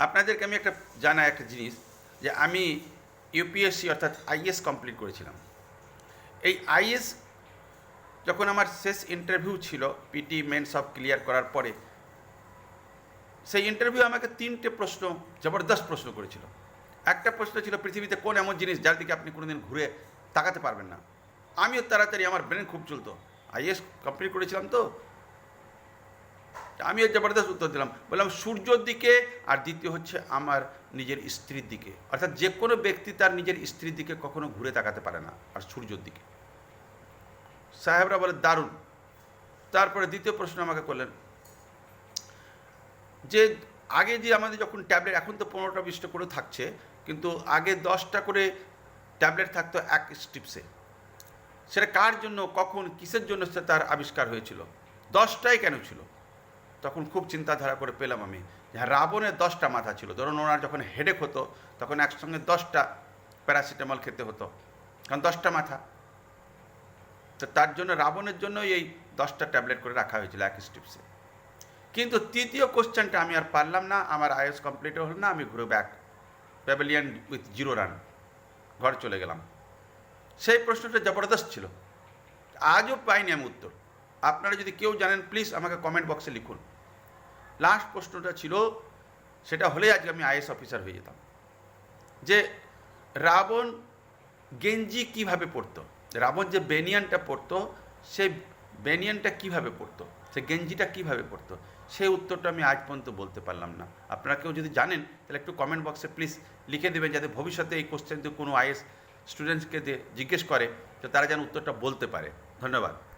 আপনাদেরকে আমি একটা জানা একটা জিনিস যে আমি ইউপিএসসি অর্থাৎ আইএস কমপ্লিট করেছিলাম। এই আইএস যখন আমার শেষ ইন্টারভিউ ছিল, পিটি মেন সব ক্লিয়ার করার পরে, সেই ইন্টারভিউ আমাকে 3টে প্রশ্ন, জবরদস্ত প্রশ্ন করেছিল। একটা প্রশ্ন ছিল, পৃথিবীতে কোন এমন জিনিস যার দিকে আপনি কোনোদিন ঘুরে তাকাতে পারবেন না। আমিও তাড়াতাড়ি, আমার ব্রেন খুব চলতো, আইএস কমপ্লিট করেছিলাম তো, আমিও জবরদস্ত উত্তর দিলাম, বললাম সূর্যর দিকে, আর দ্বিতীয় হচ্ছে আমার নিজের স্ত্রীর দিকে। অর্থাৎ যে কোনো ব্যক্তি তার নিজের স্ত্রীর দিকে কখনো ঘুরে তাকাতে পারে না, আর সূর্যর দিকে। সাহেবরা বলে দারুণ। তারপরে দ্বিতীয় প্রশ্ন আমাকে করলেন যে আগে যে আমাদের যখন ট্যাবলেট, এখন তো 15টা 20টা করে থাকছে, কিন্তু আগে 10টা করে ট্যাবলেট থাকতো এক স্ট্রিপসে। সেটা কার জন্য, কখন, কিসের জন্য সে তার আবিষ্কার হয়েছিল? 10টাই কেন ছিল? তখন খুব চিন্তাধারা করে পেলাম আমি যে রাবণের 10টা মাথা ছিল। ধরুন ওনার যখন হেডেক হতো তখন একসঙ্গে 10টা প্যারাসিটামল খেতে হতো, কারণ 10টা মাথা। তো তার জন্য রাবণের জন্য এই 10টা ট্যাবলেট করে রাখা হয়েছিল এক স্ট্রিপসে। কিন্তু তৃতীয় কোশ্চেনটা আমি আর পারলাম না, আমার আইএস কমপ্লিট হল না, আমি ঘুরে ব্যাক প্যাভিলিয়ন উইথ 0 রান ঘর চলে গেলাম। সেই প্রশ্নটা জবরদস্ত ছিল, আজও পাইনি আমি উত্তর। আপনারা যদি কেউ জানেন প্লিজ আমাকে কমেন্ট বক্সে লিখুন। লাস্ট প্রশ্নটা ছিল, সেটা হলেই আজকে আমি আইএস অফিসার হয়ে যেতাম, যে রাবণ গেঞ্জি কিভাবে পরতো, রাবণ যে বেনিয়ানটা পরতো সেই বেনিয়ানটা কিভাবে পরতো, সে গেঞ্জিটা কিভাবে পরতো, সেই উত্তরটা আমি আজ পর্যন্ত বলতে পারলাম না। আপনারা কেউ যদি জানেন তাহলে একটু কমেন্ট বক্সে প্লিজ লিখে দেবেন, যাতে ভবিষ্যতে এই কোশ্চেন যদি কোনো আইএস স্টুডেন্টসকে জিজ্ঞেস করে তো তারা যেন উত্তরটা বলতে পারে। ধন্যবাদ।